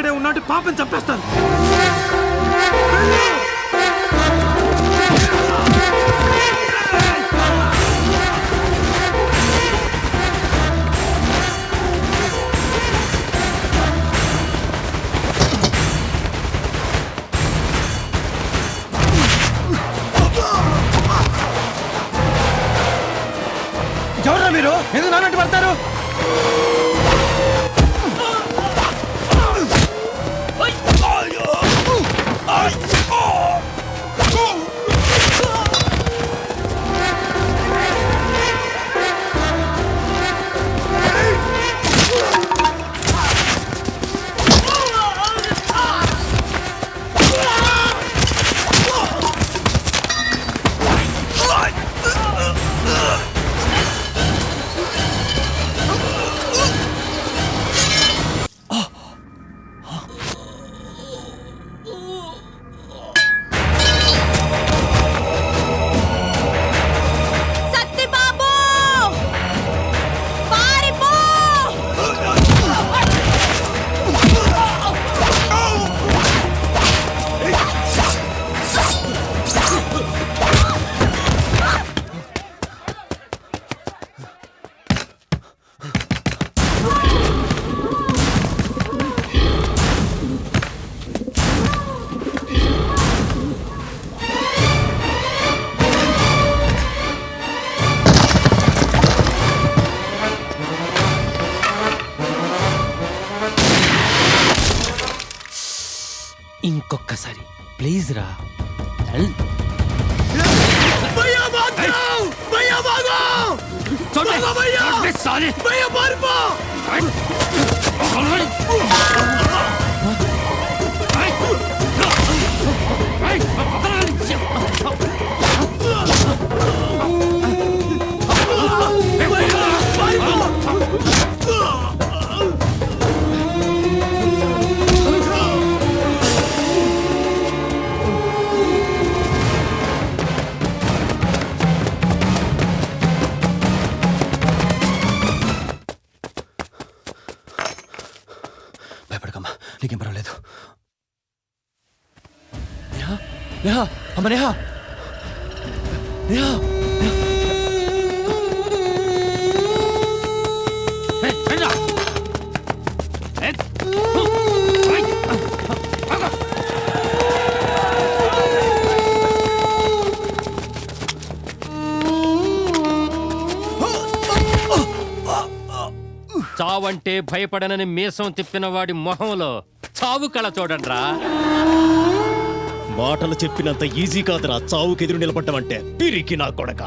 ఇక్కడే ఉన్నట్టు పాపని చంపేస్తాను. ఎవరా మీరు? ఎందుకు నాన్నట్టు పడతారు? ఇంకొక్కసారి ప్లీజ్ రా. భయపడకమ్మా, నీకేం పర్వాలేదు. నేహా, నేహా, అమ్మ నేహా, నేహా. చావంటే భయపడనని మీసం తిప్పిన వాడి మొహంలో చావు కళ చూడండిరా. మాటలు చెప్పినంత ఈజీ కాదురా చావుకెదురు నిలబడ్డమంటే. పిరికి నా కొడక,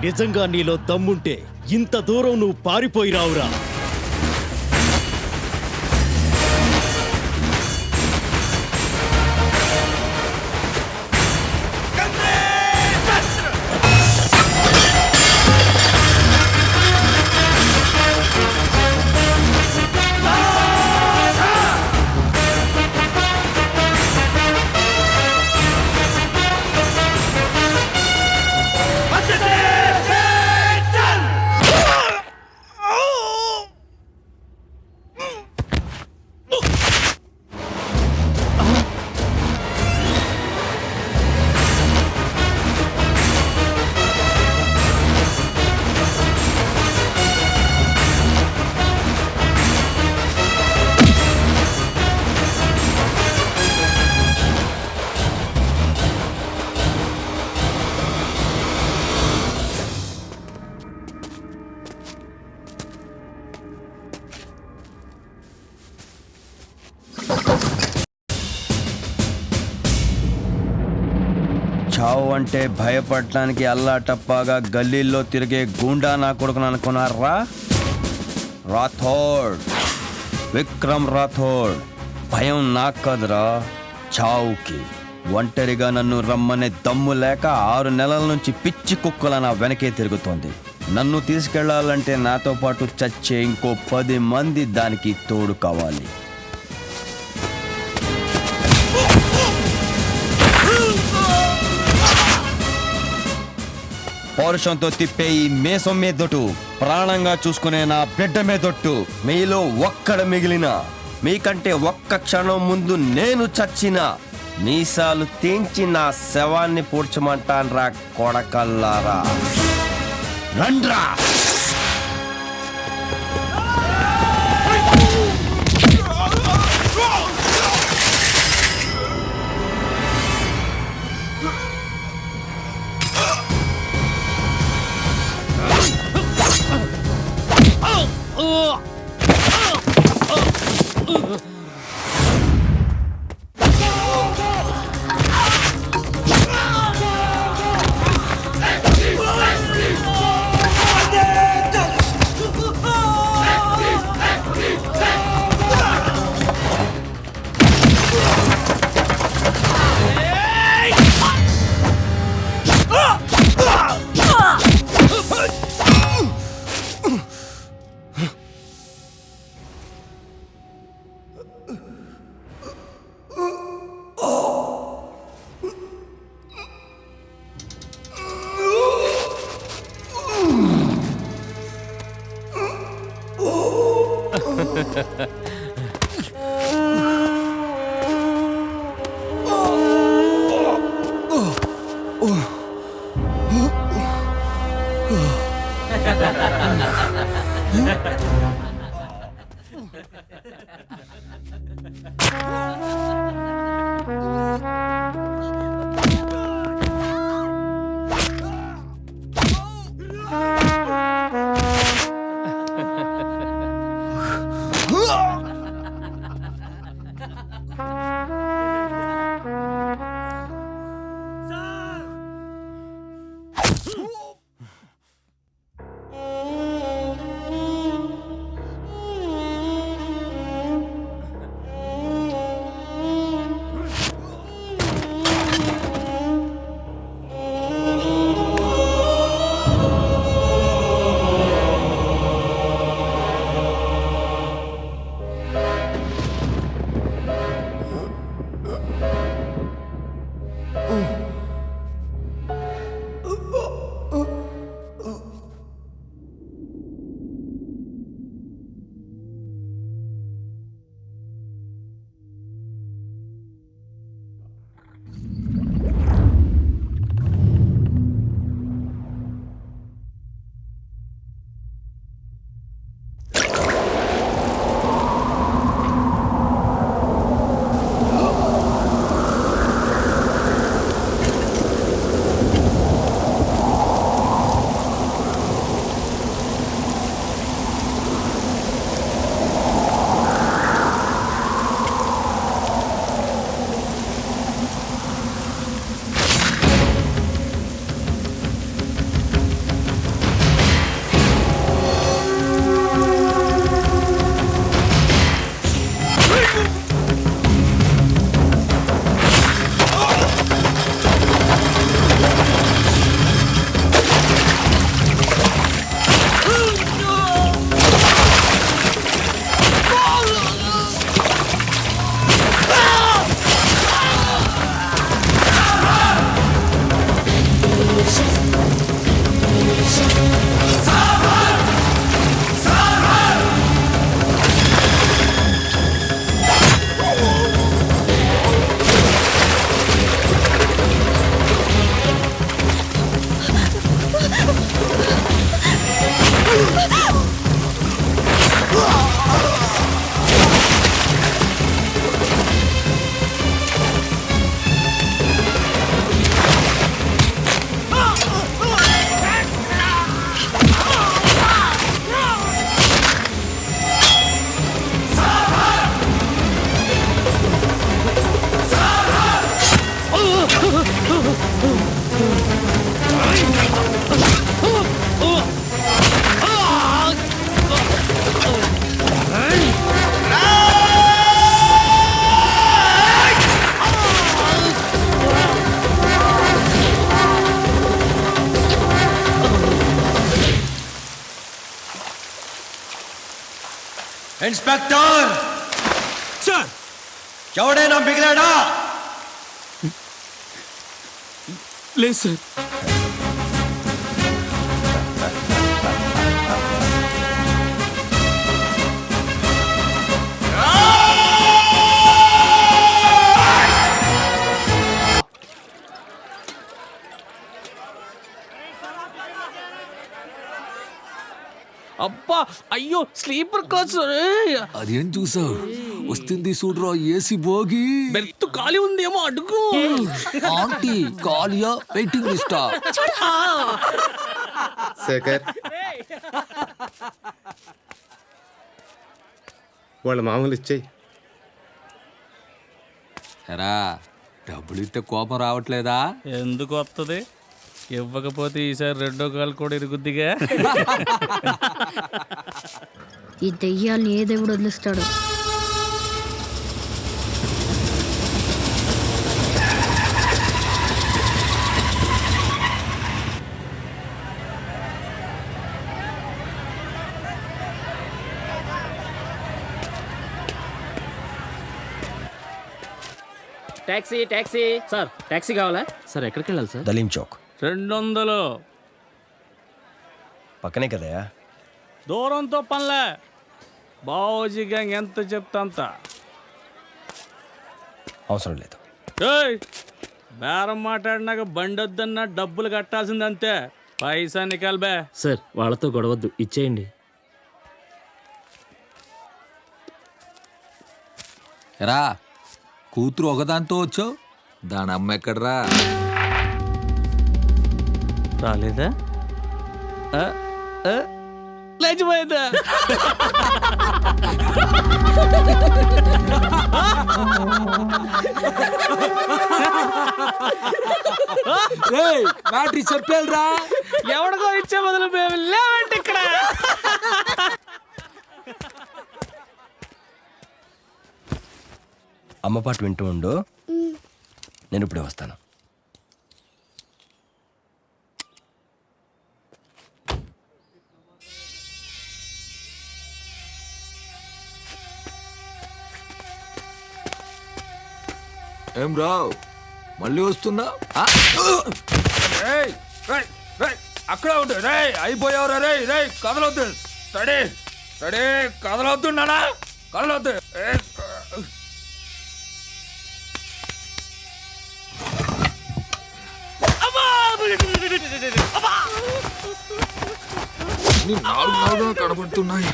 నిజంగా నీలో దమ్ముంటే ఇంత దూరం నువ్వు పారిపోయి రావురా. చావు అంటే భయపడటానికి అల్లాటప్పాగా గల్లీల్లో తిరిగే గూండా నా కొడుకును అనుకున్నారా? రాథోడ్, విక్రమ్ రాథోడ్. భయం నాకు కదరా, చావుకి. ఒంటరిగా నన్ను రమ్మనే దమ్ము లేక 6 నెలల నుంచి పిచ్చి కుక్కల నా వెనకే తిరుగుతోంది. నన్ను తీసుకెళ్లాలంటే నాతో పాటు చచ్చే ఇంకో 10 మంది దానికి తోడు కావాలి. పౌరుషంతో తిప్పే ఈ మేసం మీదొట్టు, ప్రాణంగా చూసుకునే నా బిడ్డ మీదొట్టు, మీలో ఒక్కడ మిగిలిన మీకంటే ఒక్క క్షణం ముందు నేను చచ్చిన మీసాలు తెంచి నా శవాన్ని పూడ్చమంటాన్రా కొడకల్లారా. రండ్రా. ఇన్స్పెక్టర్ సార్, ఎవడైనా మిగిలాడా? లేదు సార్. అయ్యో స్లీపర్ కోచ్ అదేం చూసావు వస్తుంది చూడరా ఏసీ భోగి బెర్త్ ఖాళీ ఉందేమో అడుగు. ఆంటీ కాలియా వెయిటింగ్ లిస్టా శేఖర్ వాళ్ళ మామూలు ఇచ్చేయి. ఎరా డబ్బులు ఇస్తే కోపం రావట్లేదా? ఎందుకు వస్తుంది? ఇవ్వకపోతే ఈసారి రెండో కాలు కూడా ఇరుగుద్దిగా. ఈ దెయ్యాల్ని ఏ దేవుడు వదిలిస్తాడు? టాక్సీ టాక్సీ సార్, టాక్సీ కావాలా సార్? ఎక్కడికి వెళ్ళాలి సార్? దలీం చౌక్ 200. పక్కనే కదా. దూరంతో పనిలే, బావోజీ గ్యాంగ్ ఎంత చెప్తా అంత. అవసరం లేదు. ఏయ్, బేరం మాట్లాడినాక బండి వద్దన్నా డబ్బులు కట్టాల్సింది అంతే. పైసా నికాల్బే. సార్ వాళ్ళతో గొడవద్దు, ఇచ్చేయండి. ఎరా కూతురు ఒకదాంతో వచ్చావు, దాని అమ్మ ఎక్కడరా? రాలేదా? లేచిపోయిందా? బ్యాటరీ చెప్పాలిరా. ఎవడికో ఇచ్చే బదులు మేము లేవండి ఇక్కడ. అమ్మ పాట వింటూ ఉండు, నేను ఇప్పుడే వస్తాను. ఏం రావు మళ్ళీ వస్తున్నా? అక్కడ ఉండు. రే అయిపోయావురా. రే రే కదలొద్దు. రెడీ రెడీ కదలొద్దు నానా, కదలొద్దు. నాలుగు కనబడుతున్నాయి.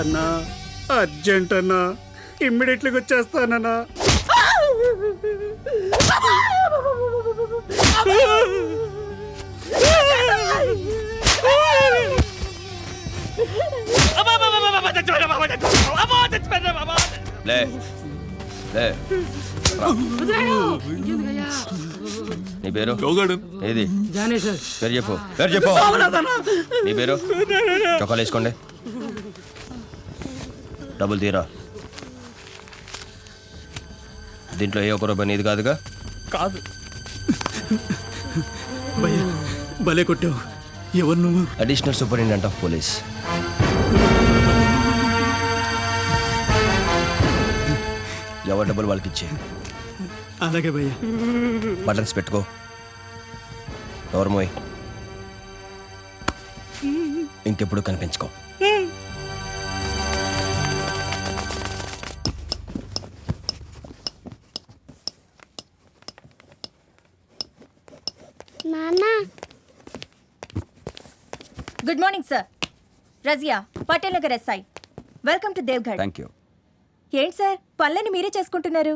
అన్నా అర్జెంట్ అన్నా, ఇమ్మీడియట్లీగా వచ్చేస్తానన్నా. లే లే. నీ పేరు ఏది? పేరు చెప్పు, పేరు చెప్పు. నీ పేరు? చొక్కాలు వేసుకోండి. డబ్బులు తీరా. దీంట్లో ఏ ఒక్క రూపాయి నీది కాదుగా? కాదు. భలే కొట్టావు. ఎవరు నువ్వు? Additional superintendent of police. ఎవరి డబ్బులు వాళ్ళకి ఇచ్చే. అలాగే భయ్యా. బటన్స్ పెట్టుకో. డోర్ మోయ్. ఇంకెప్పుడు కనిపించుకో. Good morning sir. Razia, Patel Nagar SI. Welcome to Devgarh. Thank you. ఏంటి సార్, పనులని మీరే చేసుకుంటున్నారు?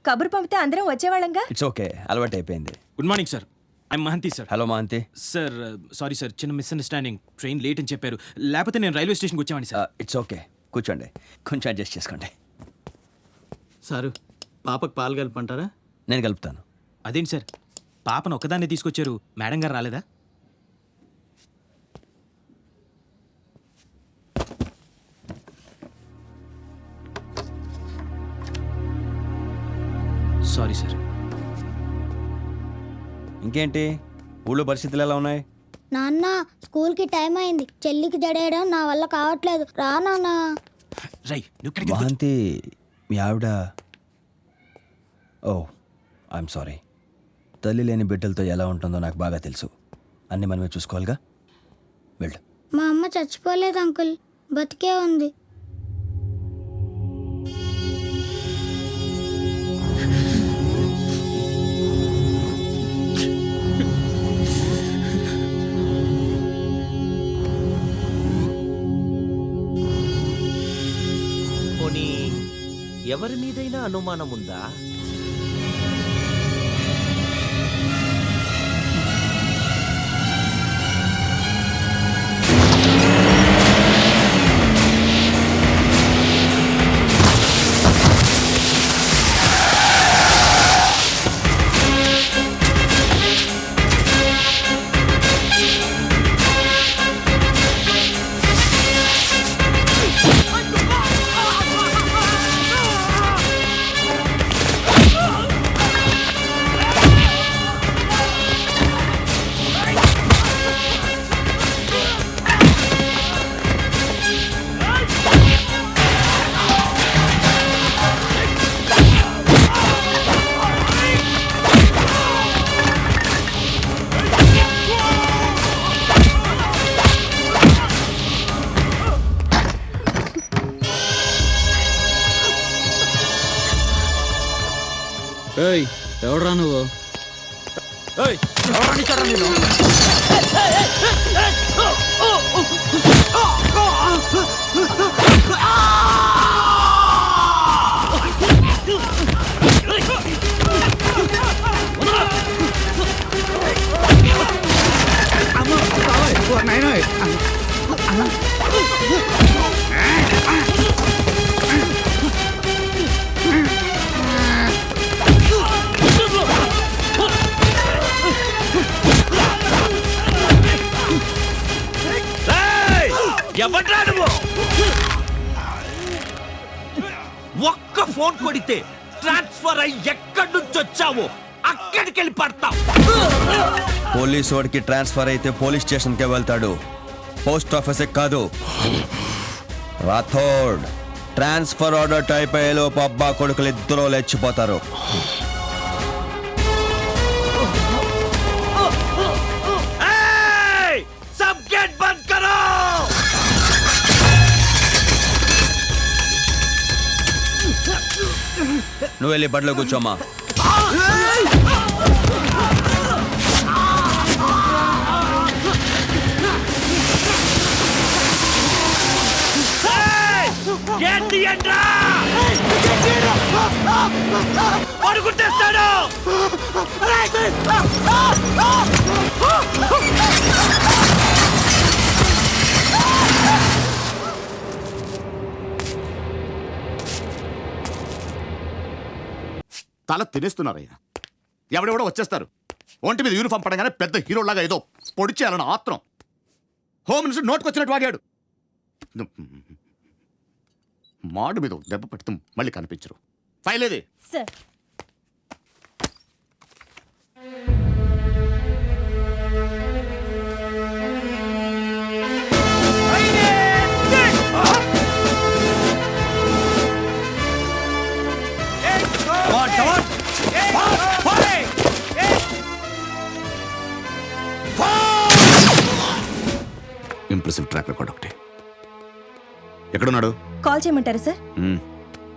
కబురు పంపితే అందరం వచ్చేవాళ్ళంగా. ఇట్స్ ఓకే, అలవాటు అయిపోయింది. Good morning sir. I'm Mahanti sir. Hello Mahanti. Sir sorry sir, చిన్న మిస్అండర్స్టాండింగ్. ట్రైన్ లేట్ అని చెప్పారు, లేకపోతే నేను రైల్వే స్టేషన్కి వచ్చేవాడిని సార్. ఇట్స్ ఓకే, కూర్చోండి. కొంచెం అడ్జస్ట్ చేసుకోండి. సారు, పాపకు పాలు కలపంటారా? నేను కలుపుతాను. అదేంటి సార్, పాపను ఒక్కదాన్నే తీసుకొచ్చారు, మేడం గారు రాలేదా? Sorry sir. ఇంకేంటి, ఊళ్ళో పరిస్థితులు ఎలా ఉన్నాయి? నాన్న, స్కూల్కి టైం అయింది. చెల్లికి జడేయడం నా వల్ల కావట్లేదు. రా నాన్న. రై నువ్వు మహంతి, మీ ఆవిడ? ఓ ఐఎమ్ సారీ. తల్లి లేని బిడ్డలతో ఎలా ఉంటుందో నాకు బాగా తెలుసు. అన్నీ మనమే చూసుకోవాలిగా. వెళ్ళు. మా అమ్మ చచ్చిపోలేదు అంకుల్, బతికే ఉంది. పోనీ ఎవరి మీదైనా అనుమానం ఉందా? ఏయ్, ఎవడ్రా నువ్వు? ఎవడ్రా నువ్వు? ఒక్క ఫోన్ కొడితే ట్రాన్స్ఫర్ అయ్యి ఎక్కడి నుంచి వచ్చావు అక్కడికి వెళ్ళి పడతావు. పోలీస్ వాడికి ట్రాన్స్ఫర్ అయితే పోలీస్ స్టేషన్కే వెళ్తాడు, పోస్ట్ ఆఫీస్కి కాదు. రాథోడ్, ట్రాన్స్ఫర్ ఆర్డర్ టైప్ అయ్యేలోపు అబ్బా కొడుకులు ఇద్దరు లేచిపోతారు. सब गेट बंद करो. నువ్వు వెళ్ళి బడిలో కూర్చోమ్మా. गेट दिయండ్రా. పడుకుంటేస్తాడు. తల తినేస్తున్నారయ్యా. ఎవడెవడో వచ్చేస్తారు, ఒంటి మీద యూనిఫామ్ పడగానే పెద్ద హీరోలాగా ఏదో పొడి చేయాలని ఆత్రం. హోమ్ మినిస్టర్ నోటుకొచ్చినట్టు వాడాడు. మాడు మీద దెబ్బ పెడుతూ మళ్ళీ కనిపించరు. ఫైల్ ఏది? సార్, ఇంప్రెసివ్ ట్రాక్ రికార్డ్ ఒకటి. ఎక్కడున్నాడు? కాల్ చేయమంటారా సార్?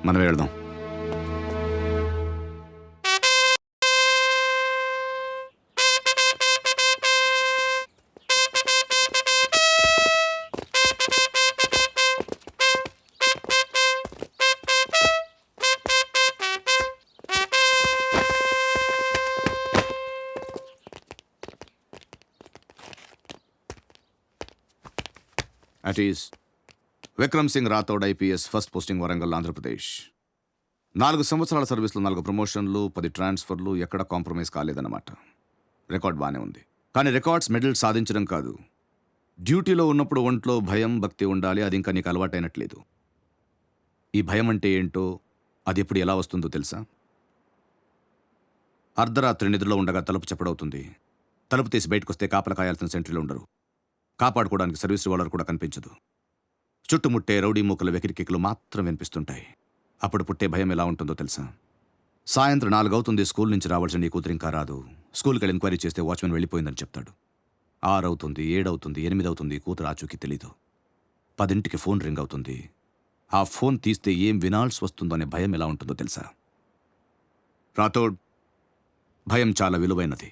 మనమే వెళ్దాం. At is Vikram Singh Rathod IPS, first posting Warangal, Andhra Pradesh. 4 సంవత్సరాల సర్వీస్లో 4 ప్రమోషన్లు, 10 ట్రాన్స్ఫర్లు, ఎక్కడ కాంప్రమైజ్ కాలేదన్నమాట. రికార్డ్ బాగానే ఉంది. కానీ రికార్డ్స్ మెడల్ సాధించడం కాదు, డ్యూటీలో ఉన్నప్పుడు ఒంట్లో భయం భక్తి ఉండాలి. అది ఇంకా నీకు అలవాటైనట్లేదు. ఈ భయం అంటే ఏంటో, అది ఎప్పుడు ఎలా వస్తుందో తెలుసా? అర్ధరాత్రి నిద్రలో ఉండగా తలుపు చప్పుడవుతుంది. తలుపు తీసి బయటకు వస్తే కాపలా కాయాల్సిన సెంట్రీలు ఉండరు. కాపాడుకోవడానికి సర్వీస్ రివాల్వర్ కూడా కనిపించదు. చుట్టుముట్టే రౌడీ మూకల వెకిరికికలు మాత్రం వినిపిస్తుంటాయి. అప్పుడు పుట్టే భయం ఎలా ఉంటుందో తెలుసా? సాయంత్రం 4 అవుతుంది, స్కూల్ నుంచి రావాల్సిన నీ కూతురు ఇంకా రాదు. స్కూల్కి వెళ్ళి ఎంక్వైరీ చేస్తే వాచ్మెన్ వెళ్ళిపోయిందని చెప్తాడు. 6 అవుతుంది, 7 అవుతుంది, 8 అవుతుంది, కూతురు ఆచూకీ తెలీదు. 10ంటికి ఫోన్ రింగ్ అవుతుంది. ఆ ఫోన్ తీస్తే ఏం వినాల్సి వస్తుందో అనే భయం ఎలా ఉంటుందో తెలుసా? రాథోడ్, భయం చాలా విలువైనది.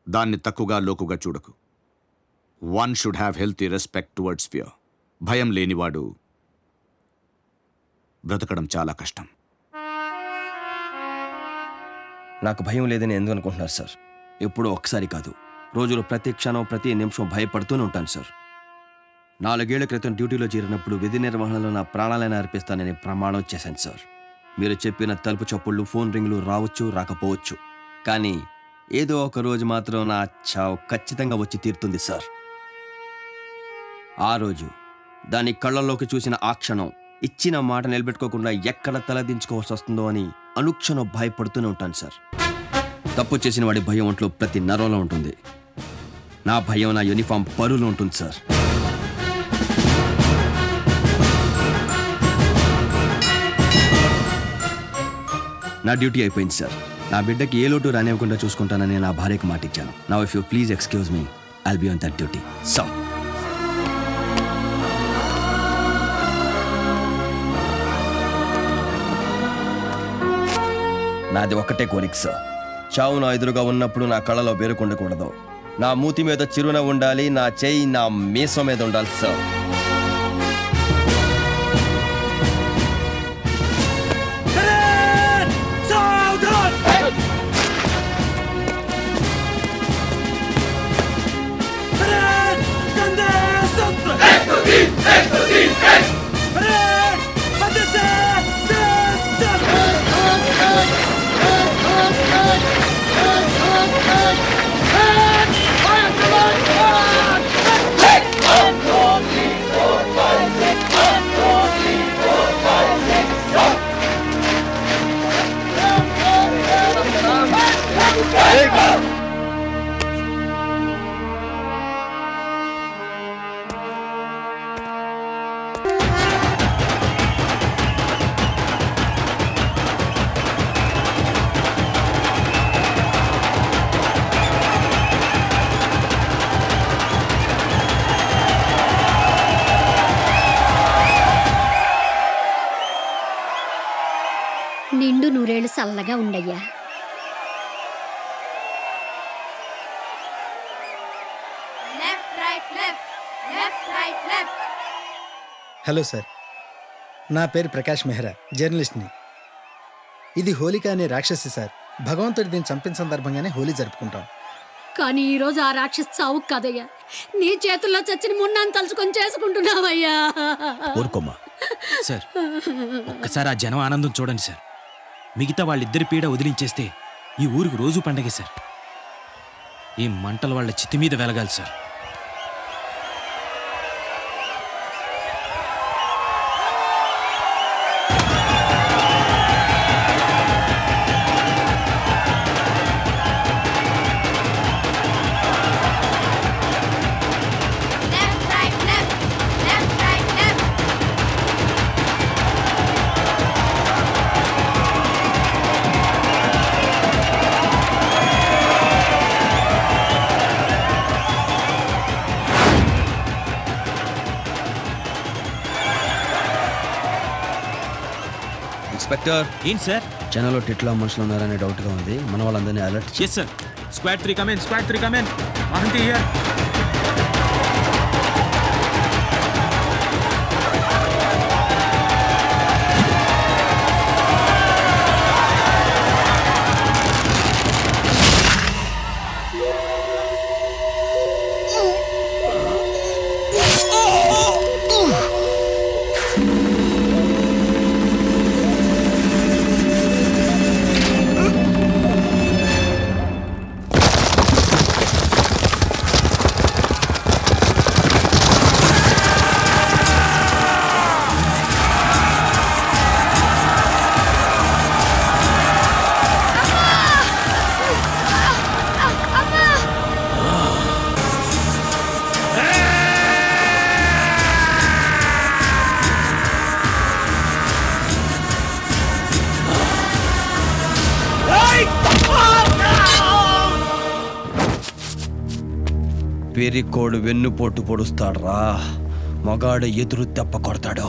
దాన్ని తక్కువగా లోకుగా చూడకు. One should have healthy respect towards fear. భయం లేనివాడు బ్రతకడం చాలా కష్టం. నాకు భయం లేదని ఎందుకు అనుకుంటున్నారు సార్? ఎప్పుడూ ఒక్కసారి కాదు, రోజులో ప్రతి క్షణం ప్రతి నిమిషం భయపడుతూనే ఉంటాను సార్. 4 ఏళ్ల క్రితం డ్యూటీలో చేరినప్పుడు విధి నిర్వహణలో నా ప్రాణాలైనా అర్పిస్తానని ప్రమాణం చేశాను సార్. మీరు చెప్పిన తలుపు చప్పుళ్ళు, ఫోన్ రింగులు రావచ్చు, రాకపోవచ్చు, కానీ ఏదో ఒక రోజు మాత్రం నా చావు ఖచ్చితంగా వచ్చి తీరుతుంది సార్. ఆ రోజు దాని కళ్ళల్లోకి చూసిన ఆ క్షణం ఇచ్చిన మాట నిలబెట్టుకోకుండా ఎక్కడ తలదించుకోవాల్సి వస్తుందో అని అనుక్షణం భయపడుతూనే ఉంటాను సార్. తప్పు చేసిన వాడి భయం ఒంట్లో ప్రతి నరంలో ఉంటుంది. నా భయం నా యూనిఫామ్ పరులో ఉంటుంది సార్. నా డ్యూటీ అయిపోయింది సార్. నా బిడ్డకి ఏ లోటు రానివ్వకుండా చూసుకుంటానని నా భార్యకు మాట ఇచ్చాను. Now if you please excuse me, I'll be on that duty. So నాది ఒక్కటే కోరిక సార్. చావు నా ఎదురుగా ఉన్నప్పుడు నా కళ్ళలో బెరుకుండకూడదు. నా మూతి మీద చిరునవ్వు ఉండాలి, నా చేయి నా మీసం మీద ఉండాలి సార్. నిండు నూరేళ్ళు చల్లగా ఉండయ్యా. హలో సార్, నా పేరు ప్రకాష్ మెహ్రా, జర్నలిస్ట్ని. ఇది హోలిక అనే రాక్షసి సార్. భగవంతుడి దీన్ని చంపిన సందర్భంగానే హోలీ జరుపుకుంటాం. కానీ ఈ రోజు ఆ రాక్షసి చావు కదయ్యా, నీ చేతుల్లో చచ్చిన మున్నాను తలుచుకొని చేసుకుంటున్నావయ్యా. ఊరుకోమ్మా. సార్, ఒక్కసారి ఆ జనం ఆనందం చూడండి సార్. మిగతా వాళ్ళిద్దరి పీడ వదిలించేస్తే ఈ ఊరికి రోజు పండగే సార్. ఈ మంటలు వాళ్ళ చితి మీద వెలగాలి సార్. ఇన్స్పెక్టర్. ఏంటి సార్? జనంలో టిట్లో మనుషులు ఉన్నారనే డౌట్గా ఉంది. మన వాళ్ళందరినీ alert yes sir. Squad 3 come in, squad 3 come in. Mahanti here. పెరికోడు వెన్నుపోటు పొడుస్తాడ్రా, మగాడు ఎదురు దెబ్బ కొడతాడు.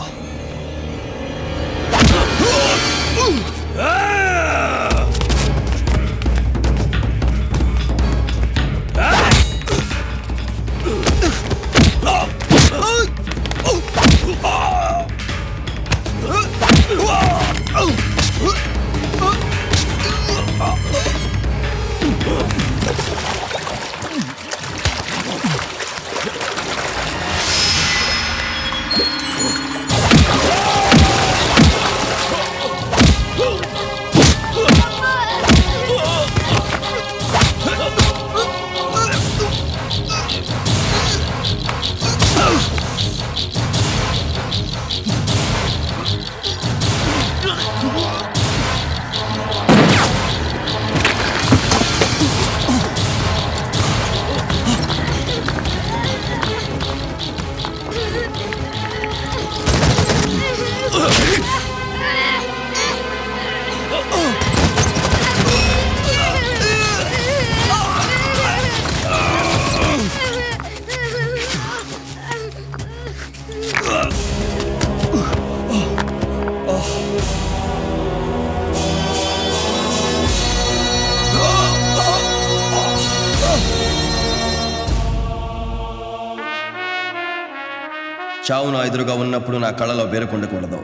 చావు నా ఎదురుగా ఉన్నప్పుడు నా కళ్ళలో బెరుకుండకూడదు.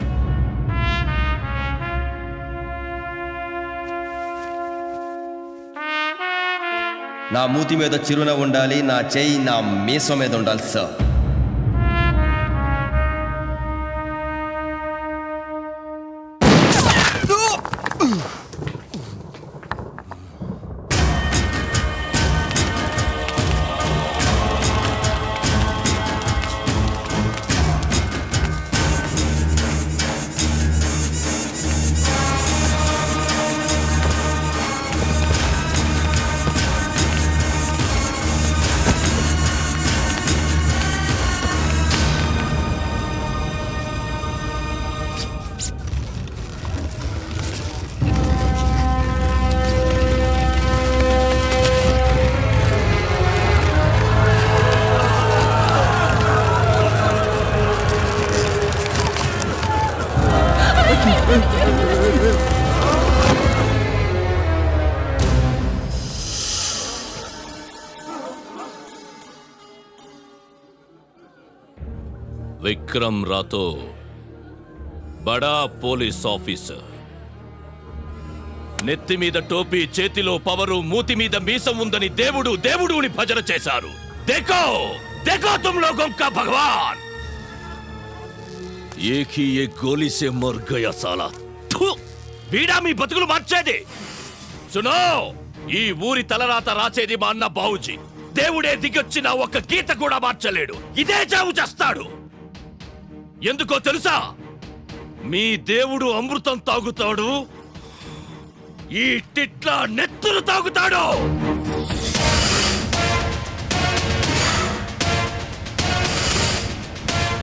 నా మూతి మీద చిరునవ్వు ఉండాలి, నా చేయి నా మీసం మీద ఉండాలి సార్. విక్రమ్ రాథోడ్, బడా పోలీస్ ఆఫీసర్. నెత్తి మీద టోపీ, చేతిలో పవరు, మూతి మీద మీసం ఉందని దేవుడు దేవుడుని భజన చేశారు. దేఖో దేఖో తుమ్ లోగోं का भगवान एक ही एक गोली से मर गया साला. వీడా మీ బతుకులు మార్చేది. సునో, ఈ ఊరి తలరాత రాసేది మా అన్న బావుజీ. దేవుడే దిగొచ్చిన ఒక్క గీత కూడా మార్చలేడు. ఇదే చావు చేస్తాడు. ఎందుకో తెలుసా? మీ దేవుడు అమృతం తాగుతాడు, ఈ టిట్లా నెత్తురు తాగుతాడు.